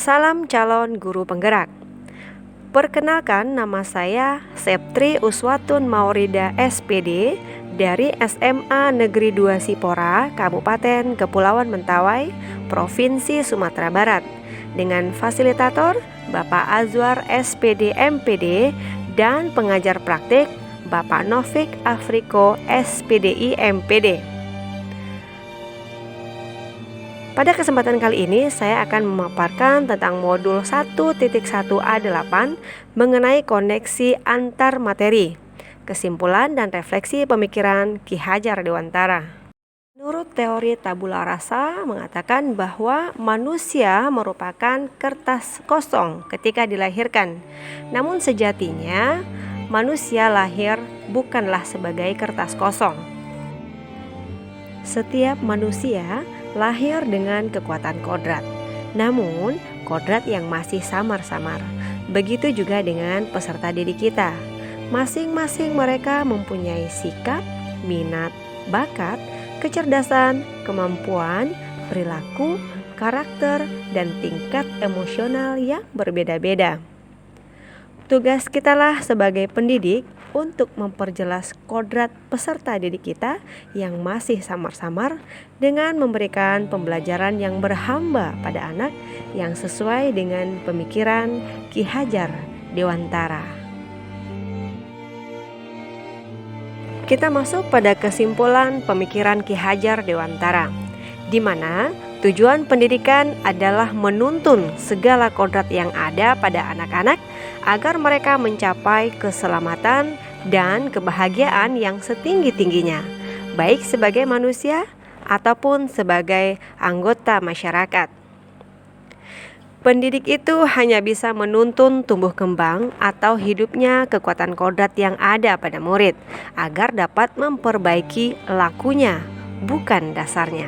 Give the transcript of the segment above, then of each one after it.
Salam calon guru penggerak. Perkenalkan, nama saya Septri Uswatun Maurida SPD dari SMA Negeri 2 Sipora, Kabupaten Kepulauan Mentawai, Provinsi Sumatera Barat, dengan fasilitator Bapak Azwar SPD MPD dan pengajar praktik Bapak Novik Afriko SPDI MPD. Pada kesempatan kali ini saya akan memaparkan tentang modul 1.1A8 mengenai koneksi antar materi, kesimpulan dan refleksi pemikiran Ki Hajar Dewantara. Menurut teori tabula rasa mengatakan bahwa manusia merupakan kertas kosong ketika dilahirkan. Namun sejatinya manusia lahir bukanlah sebagai kertas kosong. Setiap manusia lahir dengan kekuatan kodrat, namun kodrat yang masih samar-samar. Begitu juga dengan peserta didik kita. Masing-masing mereka mempunyai sikap, minat, bakat, kecerdasan, kemampuan, perilaku, karakter, dan tingkat emosional yang berbeda-beda. Tugas kitalah sebagai pendidik untuk memperjelas kodrat peserta didik kita yang masih samar-samar dengan memberikan pembelajaran yang berhamba pada anak yang sesuai dengan pemikiran Ki Hajar Dewantara. Kita masuk pada kesimpulan pemikiran Ki Hajar Dewantara, di mana tujuan pendidikan adalah menuntun segala kodrat yang ada pada anak-anak agar mereka mencapai keselamatan dan kebahagiaan yang setinggi-tingginya, baik sebagai manusia ataupun sebagai anggota masyarakat. Pendidik itu hanya bisa menuntun tumbuh kembang atau hidupnya kekuatan kodrat yang ada pada murid agar dapat memperbaiki lakunya, bukan dasarnya,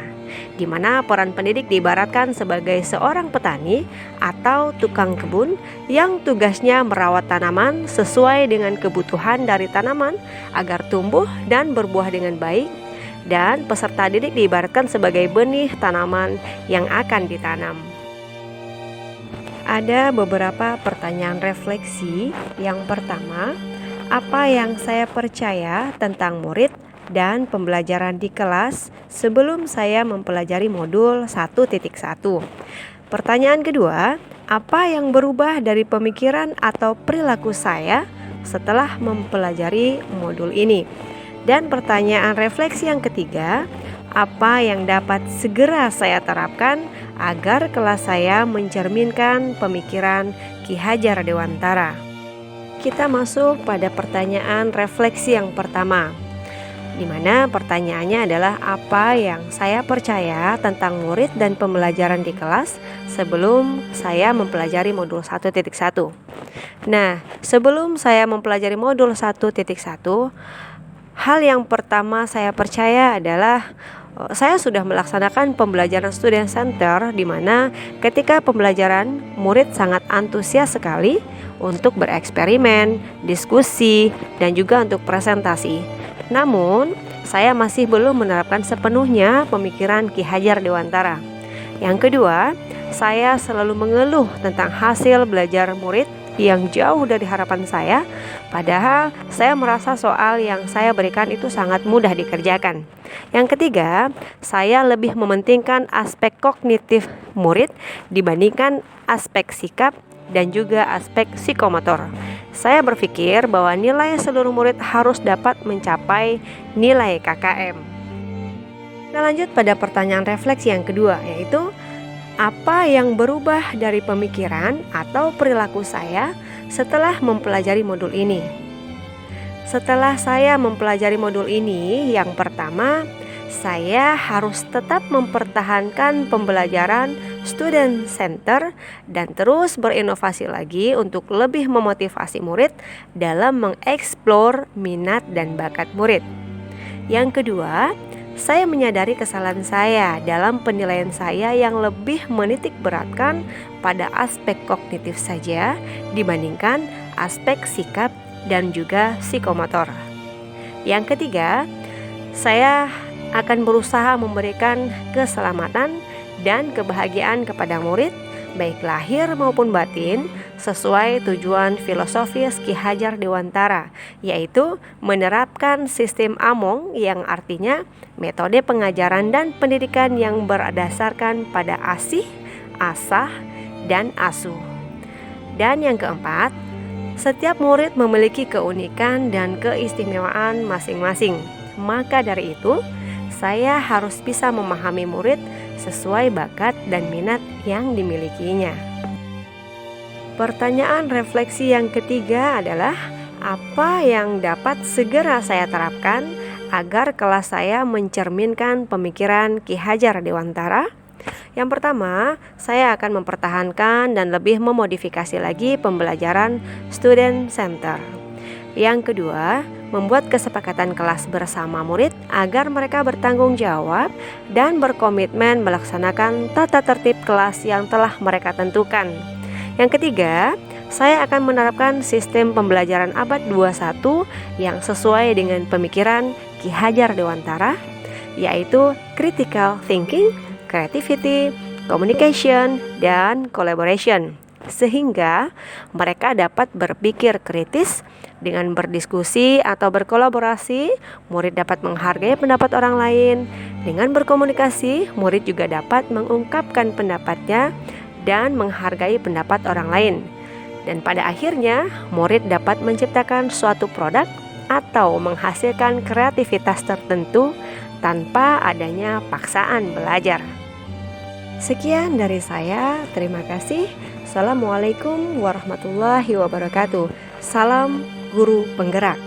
di mana peran pendidik diibaratkan sebagai seorang petani atau tukang kebun yang tugasnya merawat tanaman sesuai dengan kebutuhan dari tanaman agar tumbuh dan berbuah dengan baik, dan peserta didik diibaratkan sebagai benih tanaman yang akan ditanam. Ada beberapa pertanyaan refleksi. Yang pertama, apa yang saya percaya tentang murid dan pembelajaran di kelas sebelum saya mempelajari modul 1.1. Pertanyaan kedua, apa yang berubah dari pemikiran atau perilaku saya setelah mempelajari modul ini? Dan pertanyaan refleksi yang ketiga, apa yang dapat segera saya terapkan agar kelas saya mencerminkan pemikiran Ki Hajar Dewantara? Kita masuk pada pertanyaan refleksi yang pertama, di mana pertanyaannya adalah apa yang saya percaya tentang murid dan pembelajaran di kelas sebelum saya mempelajari modul 1.1. Nah, sebelum saya mempelajari modul 1.1, hal yang pertama saya percaya adalah saya sudah melaksanakan pembelajaran student center, di mana ketika pembelajaran murid sangat antusias sekali untuk bereksperimen, diskusi, dan juga untuk presentasi. Namun, saya masih belum menerapkan sepenuhnya pemikiran Ki Hajar Dewantara. Yang kedua, saya selalu mengeluh tentang hasil belajar murid yang jauh dari harapan saya, padahal saya merasa soal yang saya berikan itu sangat mudah dikerjakan. Yang ketiga, saya lebih mementingkan aspek kognitif murid dibandingkan aspek sikap dan juga aspek psikomotor. Saya berpikir bahwa nilai seluruh murid harus dapat mencapai nilai KKM. Kita lanjut pada pertanyaan refleksi yang kedua, yaitu apa yang berubah dari pemikiran atau perilaku saya setelah mempelajari modul ini? Setelah saya mempelajari modul ini, yang pertama, saya harus tetap mempertahankan pembelajaran student center dan terus berinovasi lagi untuk lebih memotivasi murid dalam mengeksplor minat dan bakat murid. Yang kedua, saya menyadari kesalahan saya dalam penilaian saya yang lebih menitik beratkan pada aspek kognitif saja dibandingkan aspek sikap dan juga psikomotor. Yang ketiga, saya akan berusaha memberikan keselamatan dan kebahagiaan kepada murid baik lahir maupun batin, sesuai tujuan filosofis Ki Hajar Dewantara, yaitu menerapkan sistem Among yang artinya metode pengajaran dan pendidikan yang berdasarkan pada asih, asah, dan asuh. Dan yang keempat, setiap murid memiliki keunikan dan keistimewaan masing-masing. Maka dari itu, saya harus bisa memahami murid sesuai bakat dan minat yang dimilikinya. Pertanyaan refleksi yang ketiga adalah, apa yang dapat segera saya terapkan agar kelas saya mencerminkan pemikiran Ki Hajar Dewantara? Yang pertama, saya akan mempertahankan dan lebih memodifikasi lagi pembelajaran student center. Yang kedua, membuat kesepakatan kelas bersama murid agar mereka bertanggung jawab dan berkomitmen melaksanakan tata tertib kelas yang telah mereka tentukan. Yang ketiga, saya akan menerapkan sistem pembelajaran abad 21 yang sesuai dengan pemikiran Ki Hajar Dewantara, yaitu critical thinking, creativity, communication, dan collaboration, sehingga mereka dapat berpikir kritis. Dengan berdiskusi atau berkolaborasi, murid dapat menghargai pendapat orang lain. Dengan berkomunikasi, murid juga dapat mengungkapkan pendapatnya dan menghargai pendapat orang lain. Dan pada akhirnya, murid dapat menciptakan suatu produk atau menghasilkan kreativitas tertentu tanpa adanya paksaan belajar. Sekian dari saya, terima kasih. Assalamualaikum warahmatullahi wabarakatuh. Salam Guru Penggerak.